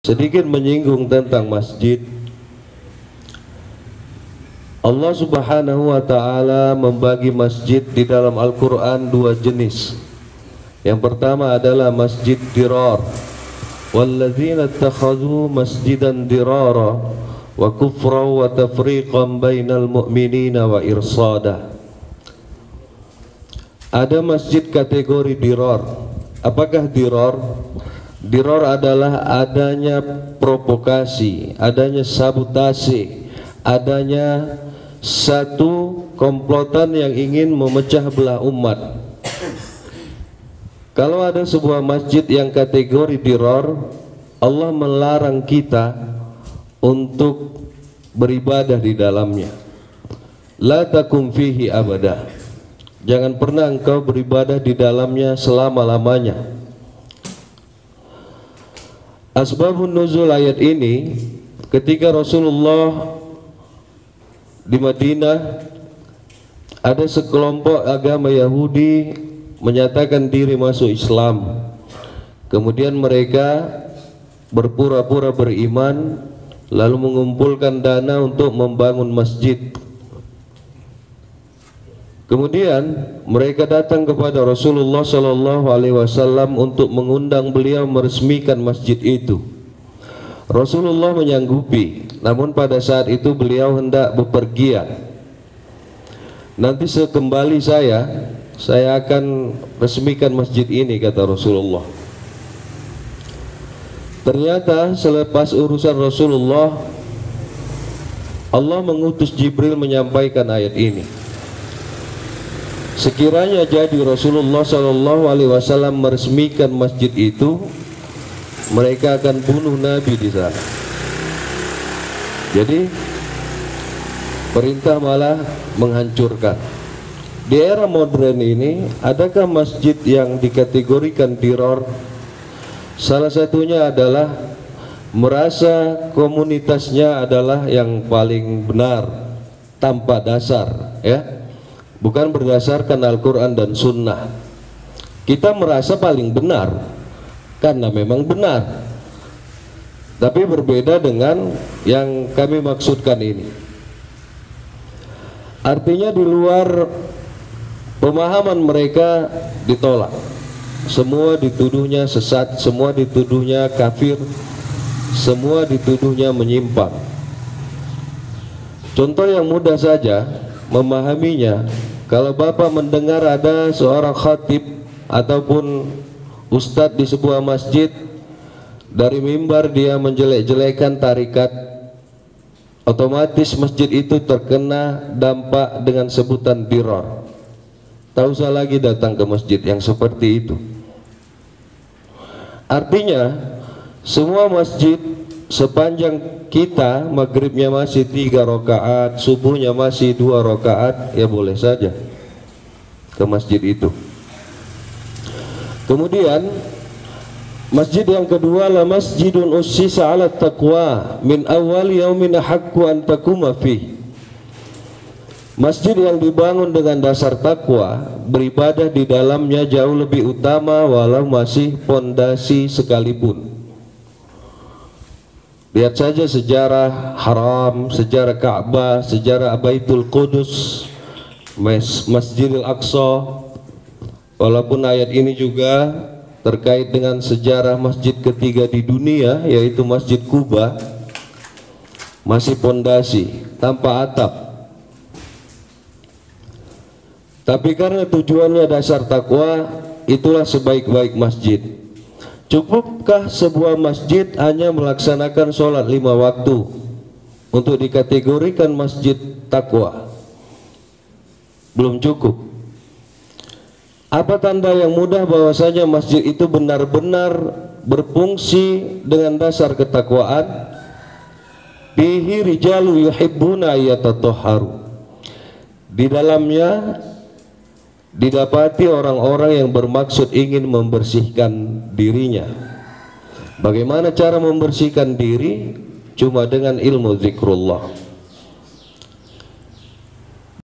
sedikit menyinggung tentang masjid. Allah Subhanahu wa ta'ala membagi masjid di dalam Al-Quran dua jenis. Yang pertama adalah masjid dirar. Walladzina ittakhadhu masjidan dirara wa kufra wa tafriqan bainal mu'minina wa irsada. Ada masjid kategori dirar. Apakah dirar? Dirar adalah adanya provokasi, adanya sabotase, adanya satu komplotan yang ingin memecah belah umat. Kalau ada sebuah masjid yang kategori dirar, Allah melarang kita untuk beribadah di dalamnya. La takum fihi abada. Jangan pernah engkau beribadah di dalamnya selama-lamanya. Asbabun nuzul ayat ini, ketika Rasulullah di Madinah, ada sekelompok agama Yahudi menyatakan diri masuk Islam. Kemudian mereka berpura-pura beriman, lalu mengumpulkan dana untuk membangun masjid. Kemudian mereka datang kepada Rasulullah SAW untuk mengundang beliau meresmikan masjid itu. Rasulullah menyanggupi, namun pada saat itu beliau hendak bepergian. Nanti sekembali saya akan resmikan masjid ini, kata Rasulullah. Ternyata selepas urusan Rasulullah, Allah mengutus Jibril menyampaikan ayat ini. Sekiranya jadi Rasulullah SAW meresmikan masjid itu, mereka akan bunuh Nabi di sana. Jadi perintah malah menghancurkan. Di era modern ini, adakah masjid yang dikategorikan dirar? Salah satunya adalah merasa komunitasnya adalah yang paling benar tanpa dasar, ya, bukan berdasarkan Al-Quran dan Sunnah. Kita merasa paling benar karena memang benar, tapi berbeda dengan yang kami maksudkan ini. Artinya di luar pemahaman mereka ditolak, semua dituduhnya sesat, semua dituduhnya kafir, semua dituduhnya menyimpang. Contoh yang mudah saja memahaminya, kalau Bapak mendengar ada seorang khatib ataupun ustadz di sebuah masjid, dari mimbar dia menjelek-jelekan tarikat, otomatis masjid itu terkena dampak dengan sebutan dirar. Tak usah lagi datang ke masjid yang seperti itu. Artinya semua masjid, sepanjang kita maghribnya masih 3 rakaat, subuhnya masih 2 rakaat, ya boleh saja ke masjid itu. Kemudian masjid yang kedua la masjidun ussisa 'ala taqwa min awwal yaumin haqqu an taquma fi. Masjid yang dibangun dengan dasar takwa, beribadah di dalamnya jauh lebih utama walau masih pondasi sekalipun. Lihat saja sejarah Haram, sejarah Ka'bah, sejarah Baitul Qudus, Masjidil Aqsa. Walaupun ayat ini juga terkait dengan sejarah masjid ketiga di dunia, yaitu Masjid Kuba, masih pondasi tanpa atap. Tapi karena tujuannya dasar takwa, itulah sebaik-baik masjid. Cukupkah sebuah masjid hanya melaksanakan sholat 5 waktu untuk dikategorikan masjid takwa? Belum cukup. Apa tanda yang mudah bahwasanya masjid itu benar-benar berfungsi dengan dasar ketakwaan? Bihi rijalu yuhibbuna yatatahharu. Di dalamnya didapati orang-orang yang bermaksud ingin membersihkan dirinya. Bagaimana cara membersihkan diri? Cuma dengan ilmu zikrullah.